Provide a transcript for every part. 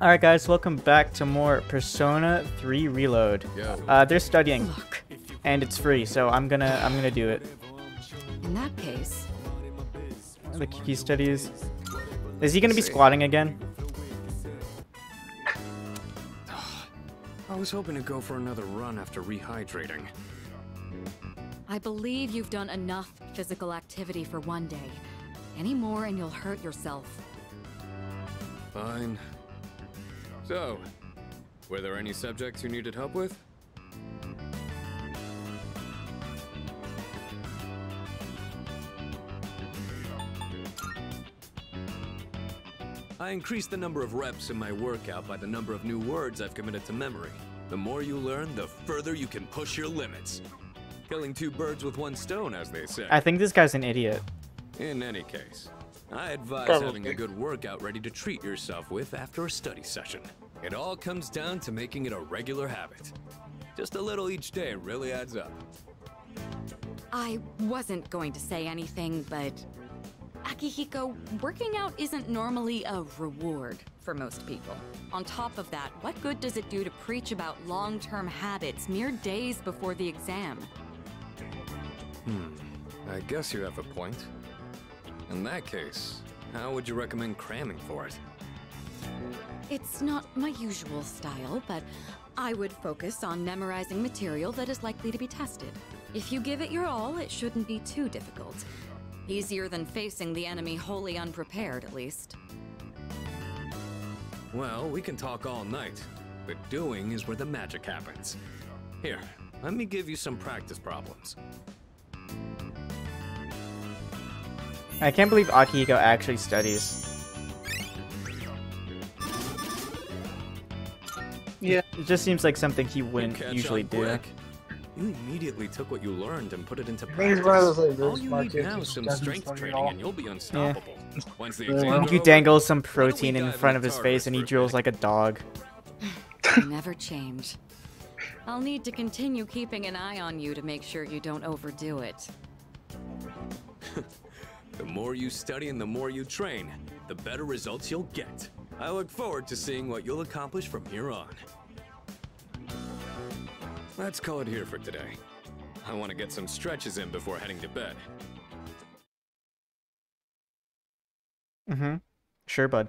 Alright guys, welcome back to more Persona 3 Reload. They're studying. Look. And it's free, so I'm gonna do it. In that case, The Kiki studies. Is he gonna be squatting again? I was hoping to go for another run after rehydrating. I believe you've done enough physical activity for one day. Any more and you'll hurt yourself. Fine. So, were there any subjects you needed help with? I increased the number of reps in my workout by the number of new words I've committed to memory. The more you learn, the further you can push your limits. Killing two birds with one stone, as they say. I think this guy's an idiot. In any case, I advise having a good workout ready to treat yourself with after a study session. It all comes down to making it a regular habit. Just a little each day really adds up. I wasn't going to say anything, but Akihiko, working out isn't normally a reward for most people. On top of that, what good does it do to preach about long-term habits mere days before the exam? I guess you have a point. In that case, how would you recommend cramming for it? It's not my usual style, but I would focus on memorizing material that is likely to be tested. If you give it your all, it shouldn't be too difficult. Easier than facing the enemy wholly unprepared, at least. Well, we can talk all night, but doing is where the magic happens. Here, let me give you some practice problems. I can't believe Akihiko actually studies. Yeah. It just seems like something he wouldn't Catch usually on do. quick. You immediately took what you learned and put it into He's practice. one of those like All this you smart need kids now who is some doesn't strength study at training all. and you'll be unstoppable. Once the Yeah. exam's You over, dangle some why don't we protein in dive front of into his face and he Tartarus for a drills bit? like a dog. Never change. I'll need to continue keeping an eye on you to make sure you don't overdo it. The more you study and the more you train, the better results you'll get. I look forward to seeing what you'll accomplish from here on. Let's call it here for today. I want to get some stretches in before heading to bed. Mm-hmm. Sure, bud.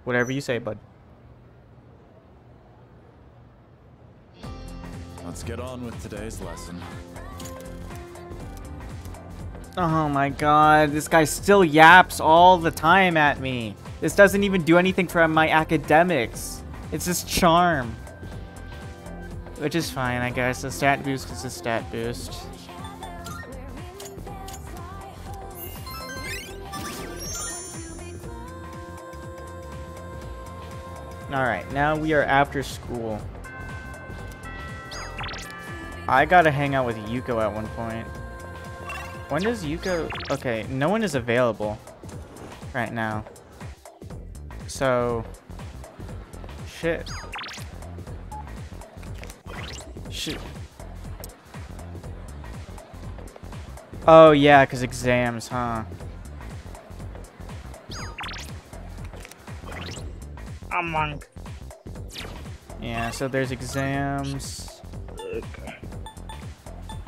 Whatever you say, bud. Let's get on with today's lesson. Oh my god, this guy still yaps all the time at me. This doesn't even do anything for my academics. It's just charm. Which is fine, I guess. A stat boost is a stat boost. Alright, now we are after school. I gotta hang out with Yuko at one point. When does Yuko... Okay, no one is available right now. So... Shit. Shoot. Oh, yeah, because exams, huh? I'm monk. Yeah, so there's exams. Okay.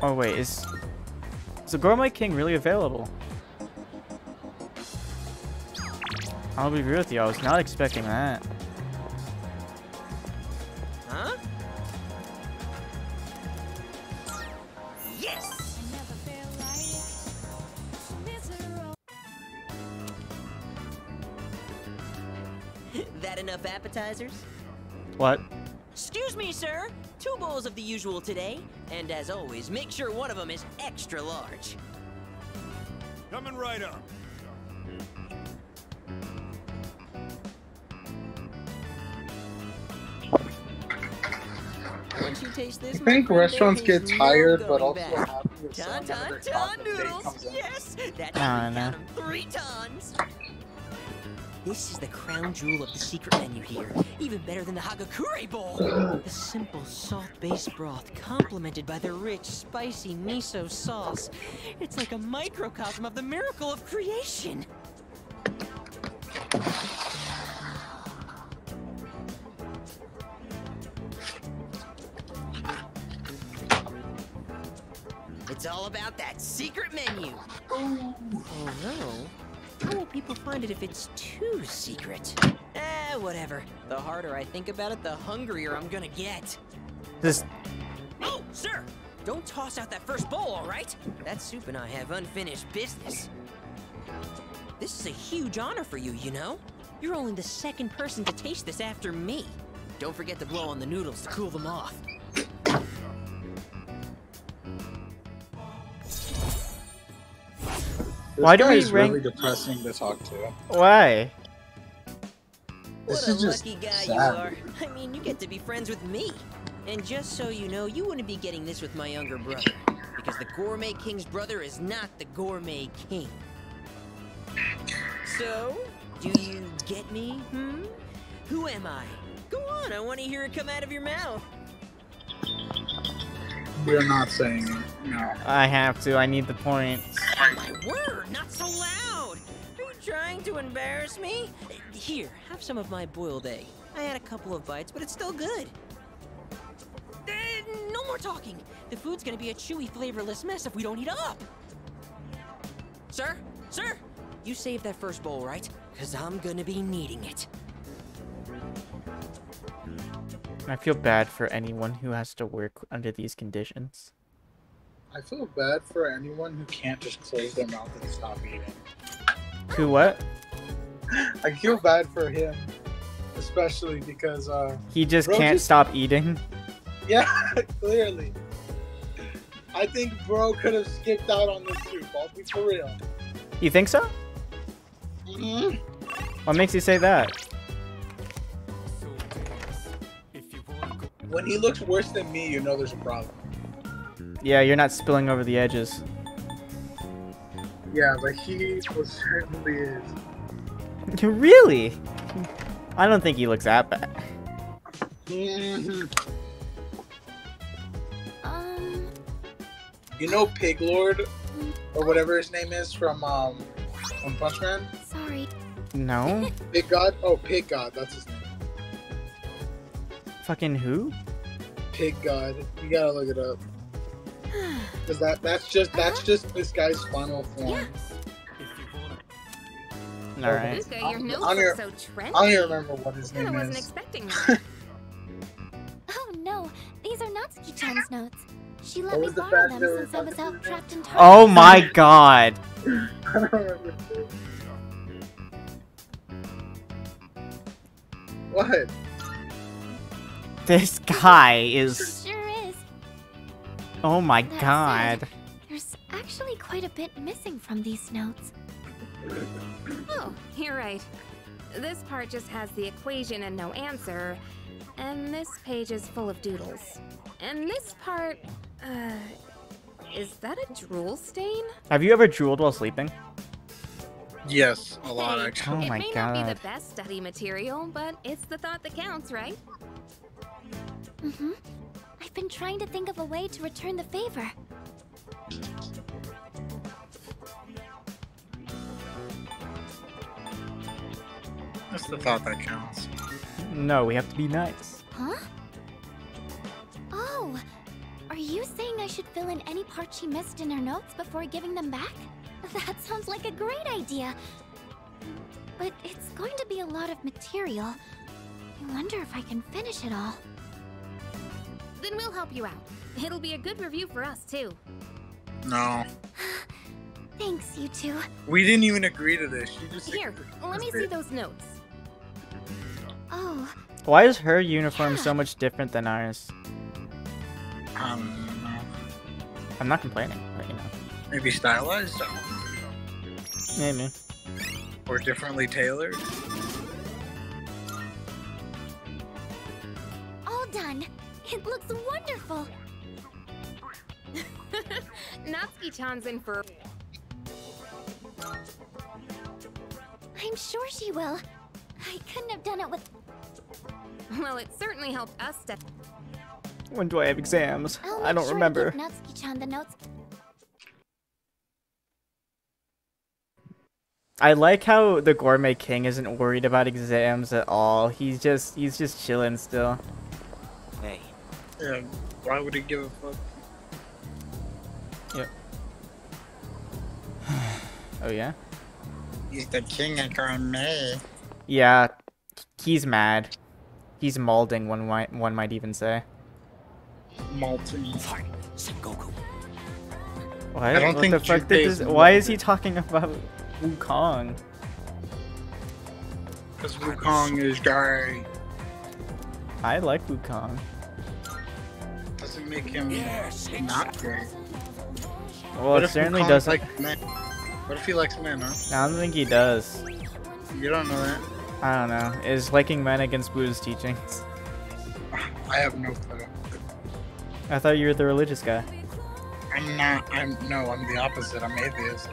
Oh, wait, is the Gourmet King really available? I'll be real with you, I was not expecting that. Huh? Yes! That enough appetizers? What? Excuse me, sir. 2 bowls of the usual today. And as always, make sure one of them is extra large. Coming right up. Once you taste this, I think my friend, restaurants there get is tired, no but going also back. happy with Ton, some ton, other ton content that noodles. comes in. Yes, that's I we know. count 'em 3 tons. This is the crown jewel of the secret menu here. Even better than the Hagakure bowl. The simple salt-based broth complemented by the rich, spicy miso sauce. It's like a microcosm of the miracle of creation. It's all about that secret menu. Oh no. How will people find it if it's too secret? Whatever. The harder I think about it, the hungrier I'm gonna get. This. Oh, sir! Don't toss out that first bowl, all right? That soup and I have unfinished business. This is a huge honor for you, you know? You're only the second person to taste this after me. Don't forget to blow on the noodles to cool them off. Why do we This guy is rank? really depressing to talk to. Why? This What a is just lucky guy sad. you are. I mean, you get to be friends with me. And just so you know, you wouldn't be getting this with my younger brother. Because the Gourmet King's brother is not the Gourmet King. So, do you get me, Who am I? Go on, I want to hear it come out of your mouth. We're not saying it. No. I have to. I need the points. Oh, my word, not so loud! Are you trying to embarrass me? Here, have some of my boiled egg. I had a couple of bites, but it's still good. No more talking! The food's gonna be a chewy, flavorless mess if we don't eat up! Sir? Sir? You saved that first bowl, right? Because I'm gonna be needing it. I feel bad for anyone who has to work under these conditions. I feel bad for anyone who can't just close their mouth and stop eating. Who what? I feel bad for him, especially because He just Bro, can't just- stop eating. yeah, clearly. I think bro could have skipped out on this soup. I'll be for real. You think so? Mm-hmm. What makes you say that? When he looks worse than me, you know there's a problem. Yeah, you're not spilling over the edges. Yeah, but he most certainly is. Really? I don't think he looks that bad. Mhm. Um, You know Pig Lord, or whatever his name is from One Punch Man? sorry. No? Pig God? Oh, Pig God, that's his name. Fucking who? Pig God. You gotta look it up. Cause that's just this guy's final form. Alright. Luca, your I'm notes here- look so trendy. I don't even remember what his Kinda name wasn't is. expecting that. Oh no, these are Natsuki-chan's notes. She let What me was the borrow fact them they were since I was talking out to trapped in Tartarus. Oh my god. I don't remember. What? This guy is... Sure is. Oh my That god. said, there's actually quite a bit missing from these notes. Oh, you're right. This part just has the equation and no answer, and this page is full of doodles. And this part, is that a drool stain? Have you ever drooled while sleeping? Yes, a lot Hey, actually. Oh my it may not be God. the best study material, but it's the thought that counts, right? Mm-hmm. I've been trying to think of a way to return the favor. That's the thought that counts. No, we have to be nice. Huh? Oh, are you saying I should fill in any parts she missed in her notes before giving them back? That sounds like a great idea. But it's going to be a lot of material. I wonder if I can finish it all. Then we'll help you out. It'll be a good review for us, too. No. Thanks, you two. We didn't even agree to this. She just Here, let me see those notes. Oh, Why is her uniform so much different than ours? No. I'm not complaining, but you know. Maybe stylized Maybe. or differently tailored. all done. It looks wonderful. Natsuki-chan's in for... I'm sure she will. I couldn't have done it with... Well, it certainly helped us step... When do I have exams? I'll I make don't sure remember. To give Natsuki-chan the notes. I like how the Gourmet King isn't worried about exams at all. He's just chilling still. Hey, Yeah. Why would he give a fuck? Yep. Oh yeah? He's the king of gourmet. Yeah, he's mad. He's malding, one might even say. Malty. Fine, Sengoku. What? I don't What think the fuck did Junpei's this? Why is malding. he talking about Wukong? Because Wukong is gay. I like Wukong. Doesn't make him not gay. Well, What it if certainly Wukong doesn't. likes men? What if he likes men, huh? I don't think he does. You don't know that. I don't know. Is liking men against Buddha's teachings? I have no clue. I thought you were the religious guy. I'm not. I'm the opposite. I'm atheist.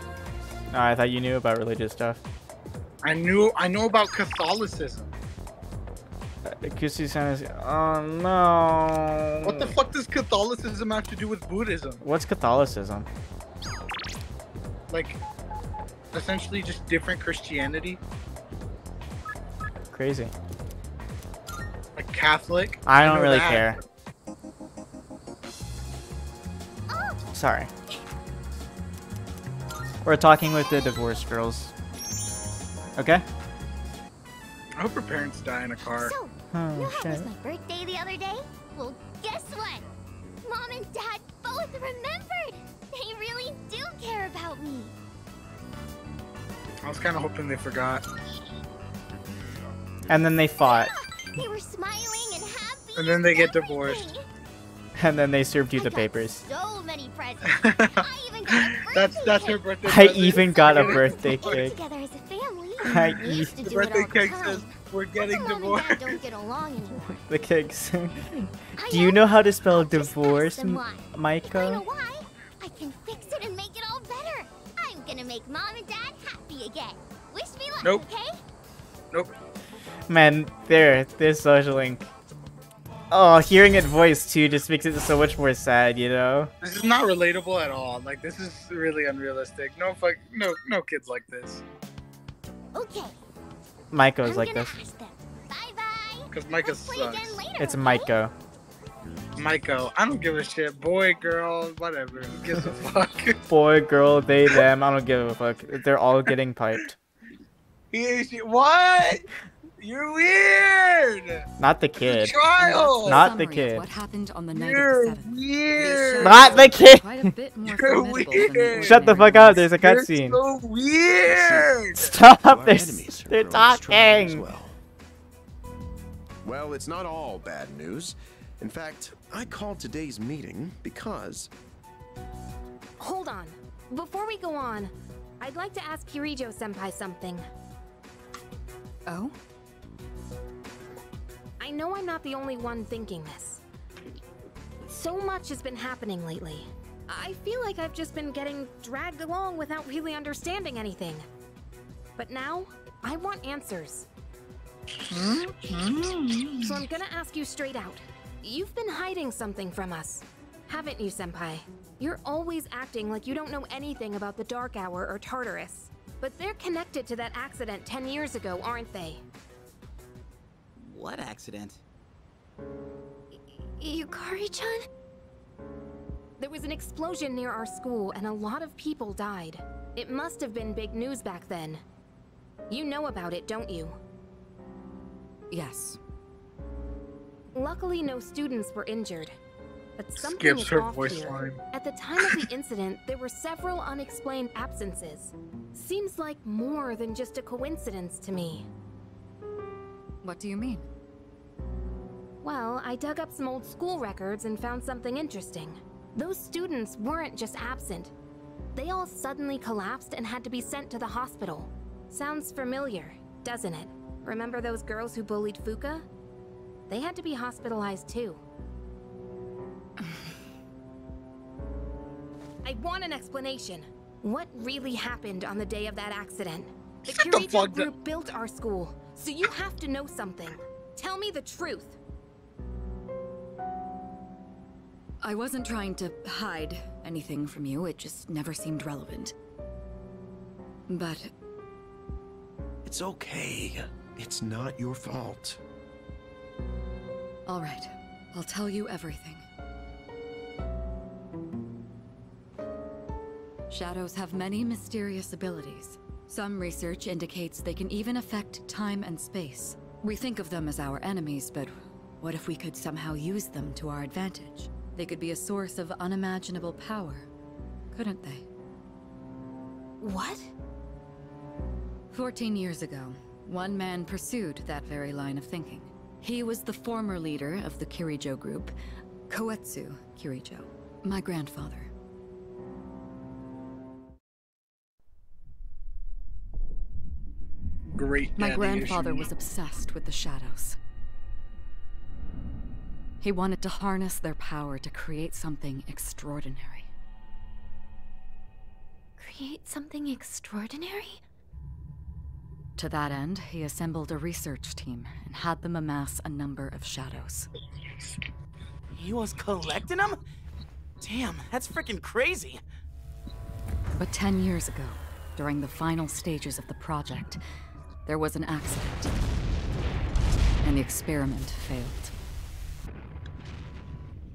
No, I thought you knew about religious stuff. I know about Catholicism. Kususan is. Oh no. What the fuck does Catholicism have to do with Buddhism? What's Catholicism? Like, essentially just different Christianity. Crazy. Like Catholic. I don't know really that. care. Sorry. We're talking with the divorced girls. Okay? I hope her parents die in a car. So, Oh, you know how it was shit. my birthday the other day? Well, guess what? Mom and Dad both remembered! They really do care about me. I was kind of hoping they forgot. And then they fought. They were smiling and happy. And then they get everything. divorced. And then they served you I the got papers. So many presents. I even got a That's birthday her cake. birthday I present. even got a We birthday work cake. together as a family. I We used to The do it birthday all the cake time. says, we're getting Mom and divorced. Dad don't get along anymore. The cakes. I Do you know how to spell I'll just divorce, ask them why. If I know Maiko? why, I can fix it and make it all better. I'm gonna make Mom and Dad happy again. Wish me luck, Nope. okay? Nope. Man, there's social link. Oh, hearing it voiced too just makes it so much more sad, you know? This is not relatable at all. Like, this is really unrealistic. No kids like this. Okay. Maiko's I'm like gonna this. ask them. Bye-bye. Because Micah Let's play again sucks. later, It's okay? Maiko. Maiko, I don't give a shit. Boy, girl, whatever. Who gives a fuck? Boy, girl, they, them, I don't give a fuck. They're all getting piped. What? You're weird! Not the kid. Child! Not the Summary of kid. What happened on the night You're of the 7th. weird! Not the kid! Quite a bit more You're formidable than the weird. Shut the fuck ordinary up, there's a You're cutscene. so weird! Stop, Our they're, enemies are they're growing stronger as talking! well. Well, it's not all bad news. In fact, I called today's meeting because Hold on. Before we go on, I'd like to ask Kirijo-senpai something. Oh? I know I'm not the only one thinking this. So much has been happening lately. I feel like I've just been getting dragged along without really understanding anything. But now, I want answers. So I'm gonna ask you straight out. You've been hiding something from us, haven't you, Senpai? You're always acting like you don't know anything about the Dark Hour or Tartarus. But they're connected to that accident 10 years ago, aren't they? What accident? Yukari-chan? There was an explosion near our school and a lot of people died. It must have been big news back then. You know about it, don't you? Yes. Luckily, no students were injured. But something Skips is her off voice here. line. At the time of the incident, there were several unexplained absences. Seems like more than just a coincidence to me. What do you mean? Well, I dug up some old school records and found something interesting. Those students weren't just absent. They all suddenly collapsed and had to be sent to the hospital. Sounds familiar, doesn't it? Remember those girls who bullied Fuka? They had to be hospitalized too. I want an explanation. What really happened on the day of that accident? The Shut the Kirijo fuck group built our school, so you have to know something. Tell me the truth. I wasn't trying to hide anything from you, it just never seemed relevant. But it's okay. It's not your fault. all right, I'll tell you everything. Shadows have many mysterious abilities. Some research indicates they can even affect time and space. We think of them as our enemies, but what if we could somehow use them to our advantage? They could be a source of unimaginable power, couldn't they? What? 14 years ago, one man pursued that very line of thinking. He was the former leader of the Kirijo group, Koetsu Kirijo, my grandfather. Great. My daddy grandfather issues. was obsessed with the shadows. He wanted to harness their power to create something extraordinary. Create something extraordinary? To that end, he assembled a research team and had them amass a number of shadows. He was collecting them? Damn, that's freaking crazy. But 10 years ago, during the final stages of the project, there was an accident, and the experiment failed.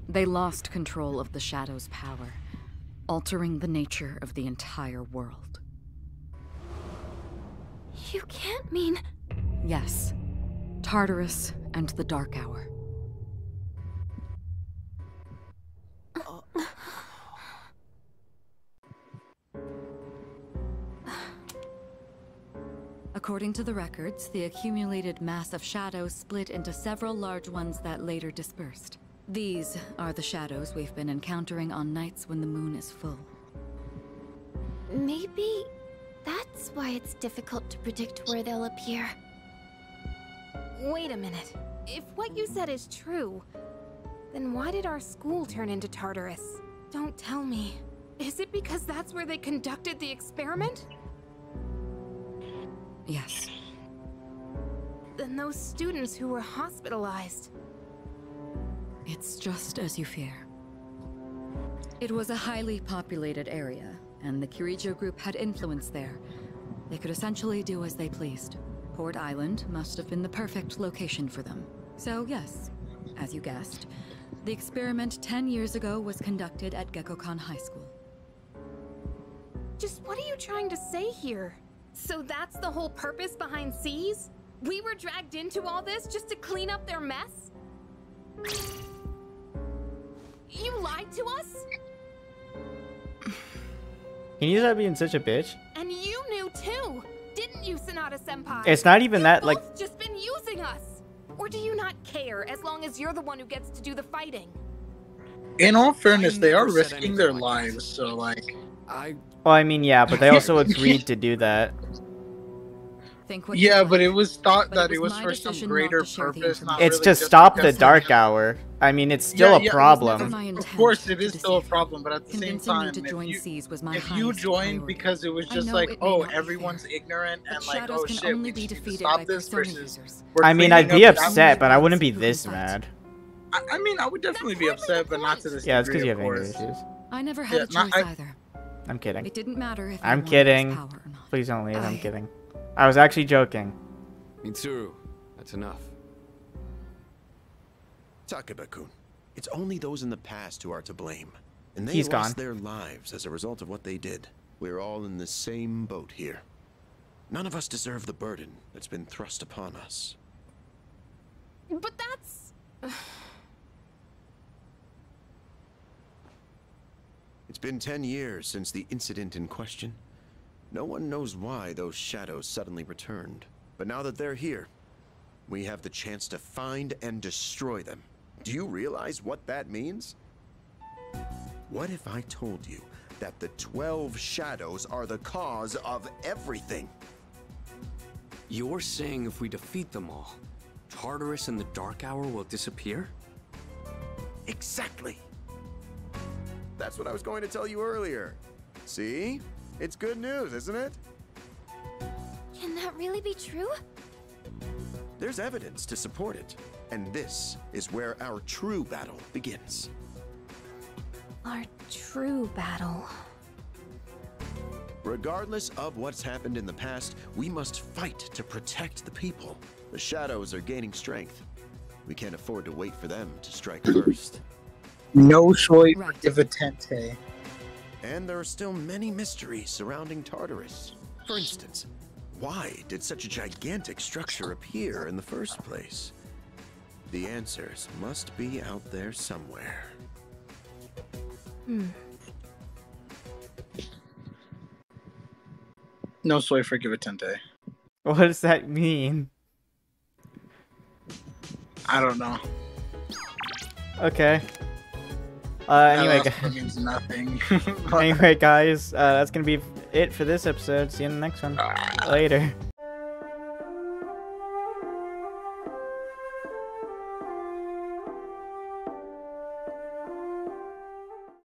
They lost control of the Shadow's power, altering the nature of the entire world. You can't mean... Yes, Tartarus and the Dark Hour. According to the records, the accumulated mass of shadows split into several large ones that later dispersed. These are the shadows we've been encountering on nights when the moon is full. Maybe that's why it's difficult to predict where they'll appear. Wait a minute. If what you said is true, then why did our school turn into Tartarus? Don't tell me. Is it because that's where they conducted the experiment? Yes. Then those students who were hospitalized... It's just as you fear. It was a highly populated area, and the Kirijo group had influence there. They could essentially do as they pleased. Port Island must have been the perfect location for them. So yes, as you guessed, the experiment 10 years ago was conducted at Gekkokan High School. Just what are you trying to say here? So that's the whole purpose behind C's? We were dragged into all this just to clean up their mess? You lied to us? Can you stop being such a bitch? And you knew too, didn't you, Sonata-senpai? It's not even that, like... You've just been using us! Or do you not care, as long as you're the one who gets to do the fighting? In all fairness, they are risking their lives, so like... Well, I mean, yeah, but they also agreed to do that. Yeah, but it was thought that it was for some greater purpose. Not It's really to just stop the because dark hour. I mean, it's still a problem. Of course, it is still a problem, but at the same time, if you joined because it was just like, oh, everyone's ignorant and like, oh shit, we just need to stop this versus... I mean, I'd be upset, but I wouldn't be this mad. I mean, I would definitely be upset, but not to this Yeah, it's because degree, you have of anger course. issues. I never had a choice either. I'm kidding. It didn't matter if I'm I kidding. wanted this power or not. Please don't leave. I'm kidding. I was actually joking. Mitsuru, that's enough. Takeba-kun, it's only those in the past who are to blame. And they He's lost gone. their lives as a result of what they did. We're all in the same boat here. None of us deserve the burden that's been thrust upon us. But that's... It's been 10 years since the incident in question. No one knows why those shadows suddenly returned. But now that they're here, we have the chance to find and destroy them. Do you realize what that means? What if I told you that the 12 shadows are the cause of everything? You're saying if we defeat them all, Tartarus and the Dark Hour will disappear? Exactly. That's what I was going to tell you earlier. See? It's good news, isn't it? Can that really be true? There's evidence to support it. And this is where our true battle begins. Our true battle. Regardless of what's happened in the past, we must fight to protect the people. The shadows are gaining strength. We can't afford to wait for them to strike first. No soy divertente. And there are still many mysteries surrounding Tartarus. For instance, why did such a gigantic structure appear in the first place? The answers must be out there somewhere. No soy for Givatente. What does that mean? I don't know. Okay. Anyway, that means nothing. Anyway, guys, that's gonna be it for this episode. See you in the next one. Later.